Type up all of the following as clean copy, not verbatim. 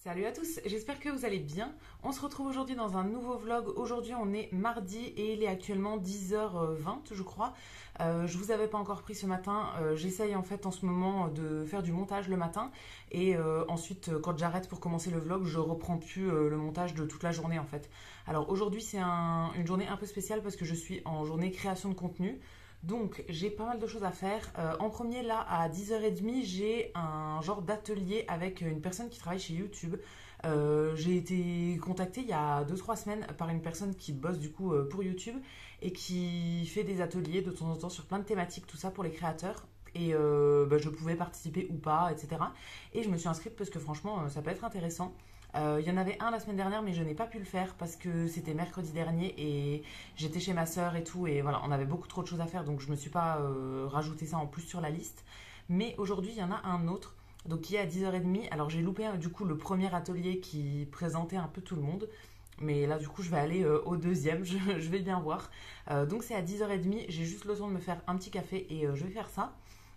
Salut à tous, j'espère que vous allez bien. On se retrouve aujourd'hui dans un nouveau vlog. Aujourd'hui on est mardi et il est actuellement 10h20 je crois. Je vous avais pas encore pris ce matin. J'essaye en fait en ce moment de faire du montage le matin. Et ensuite quand j'arrête pour commencer le vlog, je reprends plus le montage de toute la journée en fait. Alors aujourd'hui c'est une journée un peu spéciale parce que je suis en journée création de contenu. Donc j'ai pas mal de choses à faire. En premier là à 10h30 j'ai un genre d'atelier avec une personne qui travaille chez YouTube. J'ai été contactée il y a 2-3 semaines par une personne qui bosse du coup pour YouTube et qui fait des ateliers de temps en temps sur plein de thématiques, tout ça pour les créateurs. Et je pouvais participer ou pas, etc. Et je me suis inscrite parce que franchement ça peut être intéressant. Il y en avait un la semaine dernière mais je n'ai pas pu le faire parce que c'était mercredi dernier et j'étais chez ma soeur et tout et voilà on avait beaucoup trop de choses à faire donc je me suis pas rajouté ça en plus sur la liste. Mais aujourd'hui il y en a un autre donc qui est à 10h30. Alors j'ai loupé du coup le premier atelier qui présentait un peu tout le monde. Mais là du coup je vais aller au deuxième, je vais bien voir. Donc c'est à 10h30, j'ai juste le temps de me faire un petit café et je vais faire ça.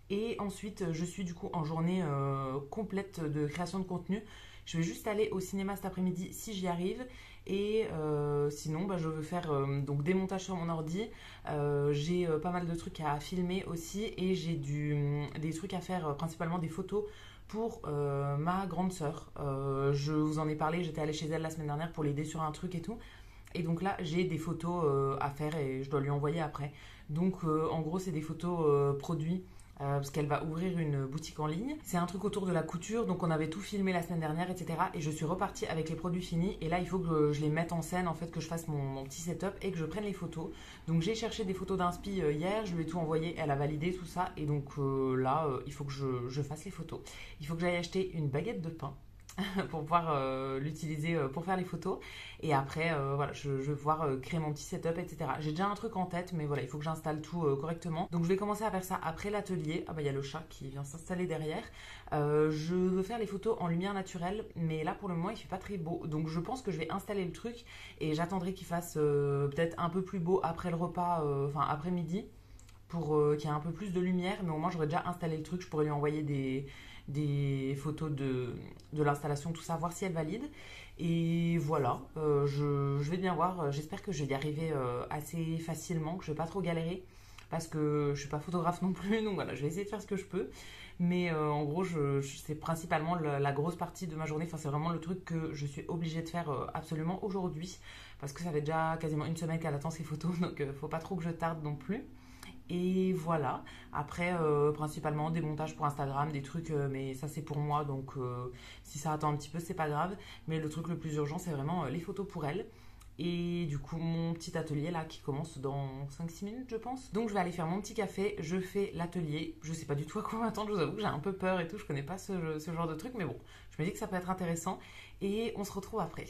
Et ensuite je suis du coup en journée complète de création de contenu. Je vais juste aller au cinéma cet après-midi si j'y arrive. Et sinon, je veux faire donc des montages sur mon ordi. J'ai pas mal de trucs à filmer aussi. Et j'ai des trucs à faire, principalement des photos pour ma grande sœur. Je vous en ai parlé, j'étais allée chez elle la semaine dernière pour l'aider sur un truc et tout. Et donc là, j'ai des photos à faire et je dois lui envoyer après. Donc en gros, c'est des photos produits parce qu'elle va ouvrir une boutique en ligne. C'est un truc autour de la couture, donc on avait tout filmé la semaine dernière, etc. Et je suis repartie avec les produits finis. Et là, il faut que je les mette en scène, en fait, que je fasse mon petit setup et que je prenne les photos. Donc j'ai cherché des photos d'inspi hier, je lui ai tout envoyé, elle a validé tout ça. Et donc là, il faut que je fasse les photos. Il faut que j'aille acheter une baguette de pain pour pouvoir l'utiliser pour faire les photos. Et après, voilà, je vais pouvoir créer mon petit setup, etc. J'ai déjà un truc en tête, mais voilà, il faut que j'installe tout correctement. Donc je vais commencer à faire ça après l'atelier. Ah bah il y a le chat qui vient s'installer derrière. Je veux faire les photos en lumière naturelle, mais là pour le moment il fait pas très beau. Donc je pense que je vais installer le truc et j'attendrai qu'il fasse peut-être un peu plus beau après le repas, enfin après midi, pour qu'il y ait un peu plus de lumière. Mais au moins j'aurais déjà installé le truc, je pourrais lui envoyer des photos de l'installation, tout ça, voir si elle valide. Et voilà, je vais bien voir. J'espère que je vais y arriver assez facilement, que je vais pas trop galérer parce que je suis pas photographe non plus. Donc voilà, je vais essayer de faire ce que je peux. Mais en gros, c'est principalement la grosse partie de ma journée. Enfin, c'est vraiment le truc que je suis obligée de faire absolument aujourd'hui parce que ça fait déjà quasiment une semaine qu'elle attend ces photos. Donc faut pas trop que je tarde non plus. Et voilà, après principalement des montages pour Instagram, des trucs, mais ça c'est pour moi, donc si ça attend un petit peu c'est pas grave. Mais le truc le plus urgent c'est vraiment les photos pour elle. Et du coup mon petit atelier là qui commence dans 5-6 minutes je pense. Donc je vais aller faire mon petit café, je fais l'atelier, je sais pas du tout à quoi m'attendre, je vous avoue que j'ai un peu peur et tout, je connais pas ce genre de truc, mais bon, je me dis que ça peut être intéressant et on se retrouve après.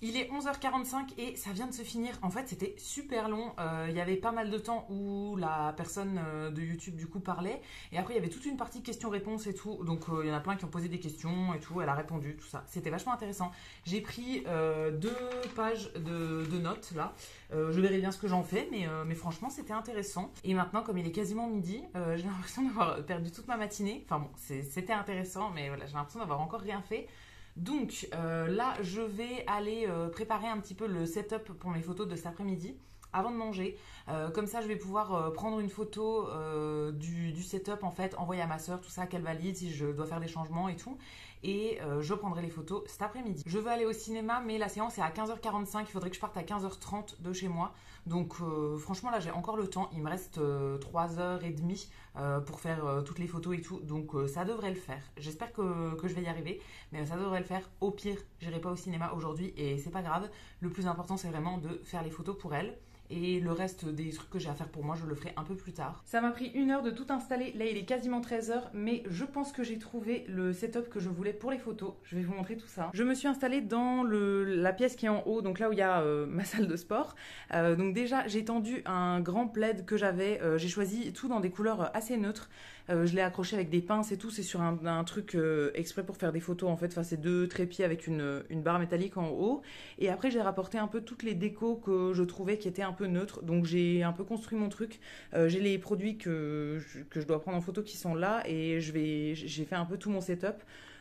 Il est 11h45 et ça vient de se finir. En fait, c'était super long. Il y avait pas mal de temps où la personne de YouTube du coup parlait. Et après, il y avait toute une partie questions-réponses et tout. Donc, il y en a plein qui ont posé des questions et tout. Elle a répondu, tout ça. C'était vachement intéressant. J'ai pris 2 pages de notes là. Je verrai bien ce que j'en fais, mais franchement, c'était intéressant. Et maintenant, comme il est quasiment midi, j'ai l'impression d'avoir perdu toute ma matinée. Enfin bon, c'était intéressant, mais voilà, j'ai l'impression d'avoir encore rien fait. Donc là, je vais aller préparer un petit peu le setup pour mes photos de cet après-midi avant de manger. Comme ça, je vais pouvoir prendre une photo du setup, en fait, envoyer à ma soeur, tout ça, qu'elle valide si je dois faire des changements et tout. Et je prendrai les photos cet après-midi. Je veux aller au cinéma, mais la séance est à 15h45. Il faudrait que je parte à 15h30 de chez moi. Donc franchement, là, j'ai encore le temps. Il me reste 3h30 pour faire toutes les photos et tout. Donc ça devrait le faire. J'espère que je vais y arriver. Mais ça devrait le faire. Au pire, j'irai pas au cinéma aujourd'hui et c'est pas grave. Le plus important, c'est vraiment de faire les photos pour elle. Et le reste des trucs que j'ai à faire pour moi, je le ferai un peu plus tard. Ça m'a pris 1 heure de tout installer. Là, il est quasiment 13h, mais je pense que j'ai trouvé le setup que je voulais pour les photos. Je vais vous montrer tout ça. Je me suis installée dans la pièce qui est en haut, donc là où il y a ma salle de sport. Donc déjà, j'ai tendu un grand plaid que j'avais. J'ai choisi tout dans des couleurs assez neutres. Je l'ai accroché avec des pinces et tout. C'est sur un truc exprès pour faire des photos, en fait. Enfin, c'est 2 trépieds avec une barre métallique en haut. Et après, j'ai rapporté un peu toutes les décos que je trouvais qui étaient un peu peu neutre. Donc j'ai un peu construit mon truc. J'ai les produits que je dois prendre en photo qui sont là et j'ai fait un peu tout mon setup.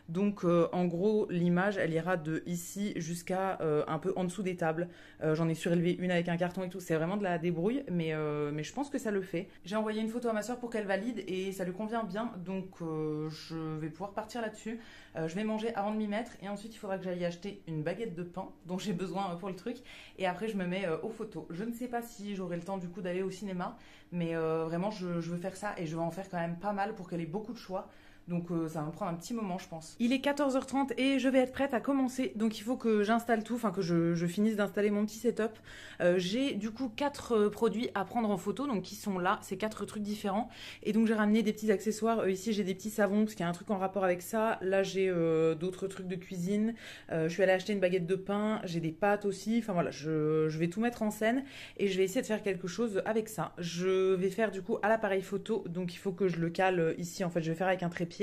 Donc en gros l'image elle ira de ici jusqu'à un peu en dessous des tables. J'en ai surélevé une avec un carton et tout, c'est vraiment de la débrouille mais je pense que ça le fait. J'ai envoyé une photo à ma soeur pour qu'elle valide et ça lui convient bien donc je vais pouvoir partir là-dessus. Je vais manger avant de m'y mettre et ensuite il faudra que j'aille acheter une baguette de pain dont j'ai besoin pour le truc et après je me mets aux photos. Je ne sais pas si j'aurai le temps du coup d'aller au cinéma mais vraiment je veux faire ça et je vais en faire quand même pas mal pour qu'elle ait beaucoup de choix. Donc ça va me prendre un petit moment je pense. Il est 14h30 et je vais être prête à commencer. Donc il faut que j'installe tout, enfin que je finisse d'installer mon petit setup. J'ai du coup 4 produits à prendre en photo, donc qui sont là, c'est 4 trucs différents. Et donc j'ai ramené des petits accessoires. Ici j'ai des petits savons parce qu'il y a un truc en rapport avec ça. Là j'ai d'autres trucs de cuisine. Je suis allée acheter une baguette de pain, j'ai des pâtes aussi. Enfin voilà, je vais tout mettre en scène et je vais essayer de faire quelque chose avec ça. Je vais faire du coup à l'appareil photo, donc il faut que je le cale ici. En fait je vais faire avec un trépied.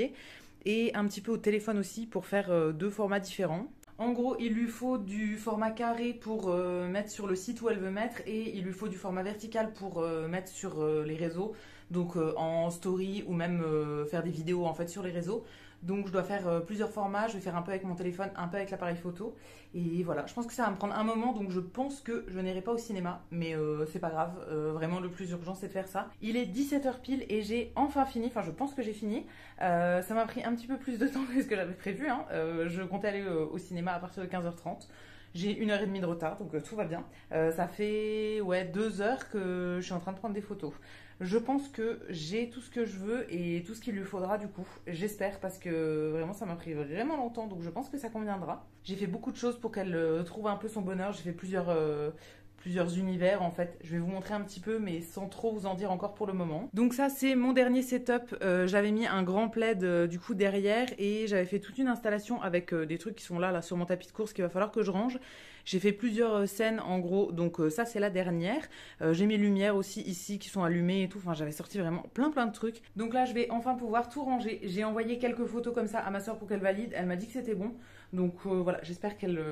Et un petit peu au téléphone aussi pour faire 2 formats différents. En gros, il lui faut du format carré pour mettre sur le site où elle veut mettre et il lui faut du format vertical pour mettre sur les réseaux, donc en story ou même faire des vidéos en fait sur les réseaux. Donc je dois faire plusieurs formats, je vais faire un peu avec mon téléphone, un peu avec l'appareil photo. Et voilà, je pense que ça va me prendre un moment, donc je pense que je n'irai pas au cinéma. Mais c'est pas grave, vraiment le plus urgent c'est de faire ça. Il est 17h pile et j'ai enfin fini, enfin je pense que j'ai fini. Ça m'a pris un petit peu plus de temps que ce que j'avais prévu. Hein. Je comptais aller au cinéma à partir de 15h30. J'ai 1h30 de retard, donc tout va bien. Ça fait 2 heures que je suis en train de prendre des photos. Je pense que j'ai tout ce que je veux et tout ce qu'il lui faudra du coup. J'espère parce que vraiment ça m'a pris vraiment longtemps, donc je pense que ça conviendra. J'ai fait beaucoup de choses pour qu'elle trouve un peu son bonheur. J'ai fait plusieurs univers en fait. Je vais vous montrer un petit peu mais sans trop vous en dire encore pour le moment. Donc ça c'est mon dernier setup. J'avais mis un grand plaid du coup derrière et j'avais fait toute une installation avec des trucs qui sont là sur mon tapis de course qu'il va falloir que je range. J'ai fait plusieurs scènes en gros, donc ça c'est la dernière. J'ai mes lumières aussi ici qui sont allumées et tout, enfin j'avais sorti vraiment plein de trucs. Donc là je vais enfin pouvoir tout ranger. J'ai envoyé quelques photos comme ça à ma soeur pour qu'elle valide, elle m'a dit que c'était bon. Donc voilà, j'espère qu'elle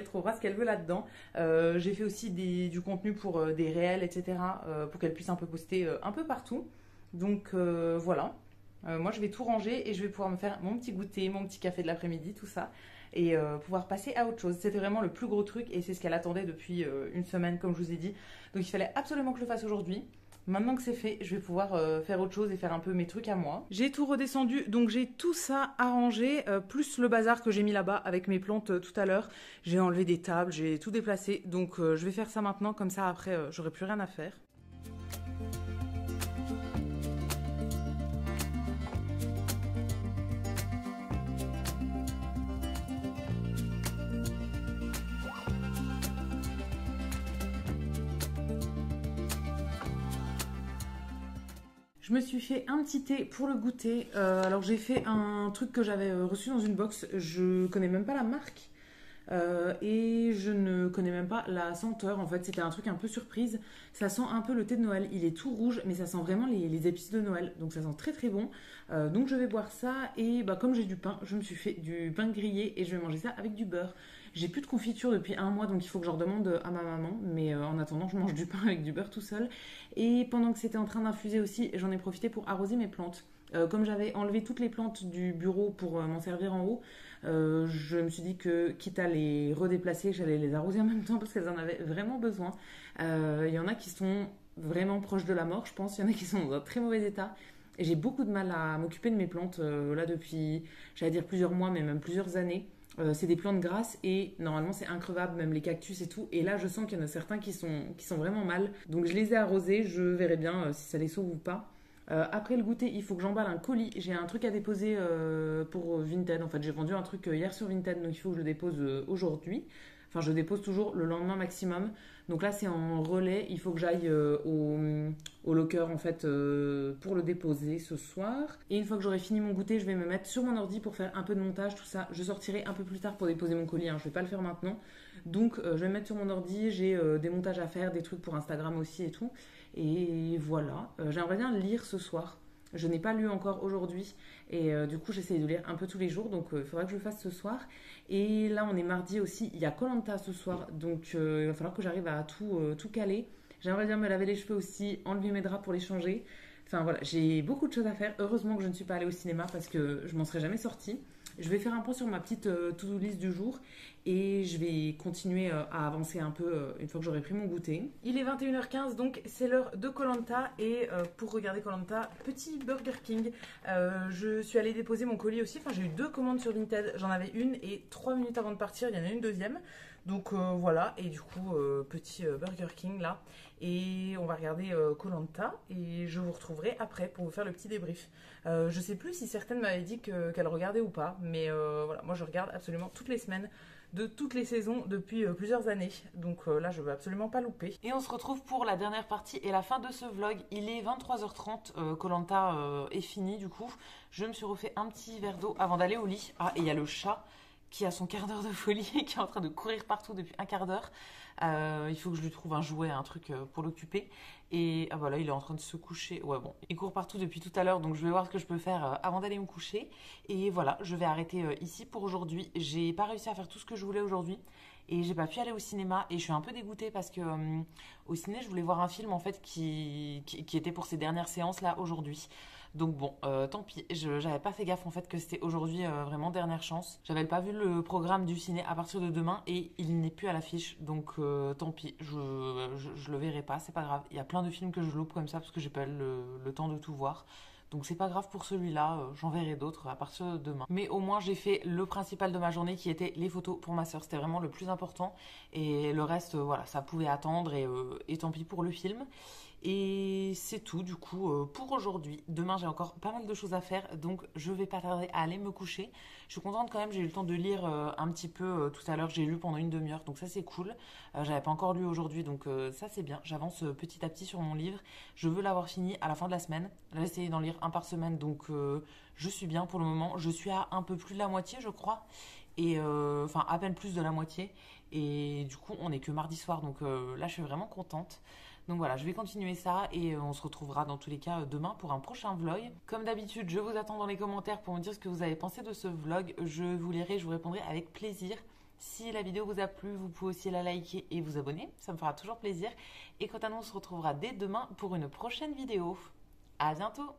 trouvera ce qu'elle veut là-dedans. J'ai fait aussi du contenu pour des réels, etc. Pour qu'elle puisse un peu poster un peu partout. Donc voilà. Moi je vais tout ranger et je vais pouvoir me faire mon petit goûter, mon petit café de l'après-midi, tout ça. Et pouvoir passer à autre chose. C'était vraiment le plus gros truc et c'est ce qu'elle attendait depuis une semaine comme je vous ai dit. Donc il fallait absolument que je le fasse aujourd'hui. Maintenant que c'est fait, je vais pouvoir faire autre chose et faire un peu mes trucs à moi. J'ai tout redescendu, donc j'ai tout ça arrangé, plus le bazar que j'ai mis là-bas avec mes plantes tout à l'heure. J'ai enlevé des tables, j'ai tout déplacé, donc je vais faire ça maintenant, comme ça après j'aurai plus rien à faire. Je me suis fait un petit thé pour le goûter. Alors j'ai fait un truc que j'avais reçu dans une box. Je connais même pas la marque. Et je ne connais même pas la senteur. En fait, c'était un truc un peu surprise. Ça sent un peu le thé de Noël. Il est tout rouge, mais ça sent vraiment les épices de Noël. Donc ça sent très bon. Donc je vais boire ça. Et bah, comme j'ai du pain, je me suis fait du pain grillé et je vais manger ça avec du beurre. J'ai plus de confiture depuis un mois, donc il faut que j'en demande à ma maman. Mais en attendant, je mange du pain avec du beurre tout seul. Et pendant que c'était en train d'infuser aussi, j'en ai profité pour arroser mes plantes. Comme j'avais enlevé toutes les plantes du bureau pour m'en servir en haut, je me suis dit que quitte à les redéplacer, j'allais les arroser en même temps parce qu'elles en avaient vraiment besoin. Il y en a qui sont vraiment proches de la mort, je pense. Il y en a qui sont dans un très mauvais état. Et j'ai beaucoup de mal à m'occuper de mes plantes là depuis, j'allais dire plusieurs mois, mais même plusieurs années. C'est des plantes grasses et normalement c'est increvable, même les cactus et tout. Et là je sens qu'il y en a certains qui sont vraiment mal. Donc je les ai arrosés, je verrai bien si ça les sauve ou pas. Après le goûter, il faut que j'emballe un colis. J'ai un truc à déposer pour Vinted. En fait, j'ai vendu un truc hier sur Vinted, donc il faut que je le dépose aujourd'hui. Enfin, je dépose toujours le lendemain maximum. Donc là, c'est en relais. Il faut que j'aille au locker en fait pour le déposer ce soir. Et une fois que j'aurai fini mon goûter, je vais me mettre sur mon ordi pour faire un peu de montage, tout ça. Je sortirai un peu plus tard pour déposer mon colis. Hein. Je vais pas le faire maintenant. Donc, je vais me mettre sur mon ordi. J'ai des montages à faire, des trucs pour Instagram aussi et tout. Et voilà. J'aimerais bien lire ce soir. Je n'ai pas lu encore aujourd'hui et du coup j'essaie de lire un peu tous les jours, donc il faudra que je le fasse ce soir. Et là on est mardi aussi, il y a koh-lanta ce soir, donc il va falloir que j'arrive à tout caler. J'aimerais bien me laver les cheveux aussi, enlever mes draps pour les changer. Enfin voilà, j'ai beaucoup de choses à faire. Heureusement que je ne suis pas allée au cinéma parce que je m'en serais jamais sortie. Je vais faire un point sur ma petite to-do list du jour et je vais continuer à avancer un peu une fois que j'aurai pris mon goûter. Il est 21h15 donc c'est l'heure de koh et pour regarder koh petit Burger King. Je suis allée déposer mon colis aussi, enfin j'ai eu 2 commandes sur Vinted, j'en avais une et 3 minutes avant de partir il y en a une deuxième. Donc voilà, et du coup petit Burger King là. Et on va regarder koh et je vous retrouverai après pour vous faire le petit débrief. Je sais plus si certaines m'avaient dit qu'elles regardaient ou pas, mais voilà, moi je regarde absolument toutes les semaines de toutes les saisons depuis plusieurs années. Donc là, je veux absolument pas louper. Et on se retrouve pour la dernière partie et la fin de ce vlog. Il est 23h30, koh est fini du coup. Je me suis refait un petit verre d'eau avant d'aller au lit. Ah, et il y a le chat qui a son quart d'heure de folie et qui est en train de courir partout depuis un quart d'heure. Il faut que je lui trouve un jouet, un truc pour l'occuper. Et ah voilà, il est en train de se coucher. Ouais bon, il court partout depuis tout à l'heure, donc je vais voir ce que je peux faire avant d'aller me coucher. Et voilà, je vais arrêter ici pour aujourd'hui. J'ai pas réussi à faire tout ce que je voulais aujourd'hui. Et j'ai pas pu aller au cinéma et je suis un peu dégoûtée parce que au ciné je voulais voir un film en fait qui était pour ces dernières séances là aujourd'hui. Donc bon, tant pis, j'avais pas fait gaffe en fait que c'était aujourd'hui vraiment dernière chance. J'avais pas vu le programme du ciné à partir de demain et il n'est plus à l'affiche. Donc tant pis, je le verrai pas, c'est pas grave. Il y a plein de films que je loupe comme ça parce que j'ai pas le temps de tout voir. Donc c'est pas grave pour celui-là, j'en verrai d'autres à partir de demain. Mais au moins j'ai fait le principal de ma journée qui était les photos pour ma soeur, c'était vraiment le plus important. Et le reste, voilà, ça pouvait attendre et tant pis pour le film. Et c'est tout du coup pour aujourd'hui. Demain j'ai encore pas mal de choses à faire, donc je vais pas tarder à aller me coucher. Je suis contente quand même, j'ai eu le temps de lire un petit peu tout à l'heure, j'ai lu pendant une demi-heure, donc ça c'est cool. J'avais pas encore lu aujourd'hui, donc ça c'est bien. J'avance petit à petit sur mon livre. Je veux l'avoir fini à la fin de la semaine. Là j'essaie d'en lire un par semaine, donc je suis bien pour le moment. Je suis à un peu plus de la moitié je crois, et enfin à peine plus de la moitié. Et du coup on est que mardi soir, donc là je suis vraiment contente. Donc voilà, je vais continuer ça et on se retrouvera dans tous les cas demain pour un prochain vlog. Comme d'habitude, je vous attends dans les commentaires pour me dire ce que vous avez pensé de ce vlog. Je vous lirai, je vous répondrai avec plaisir. Si la vidéo vous a plu, vous pouvez aussi la liker et vous abonner. Ça me fera toujours plaisir. Et quant à nous, on se retrouvera dès demain pour une prochaine vidéo. À bientôt!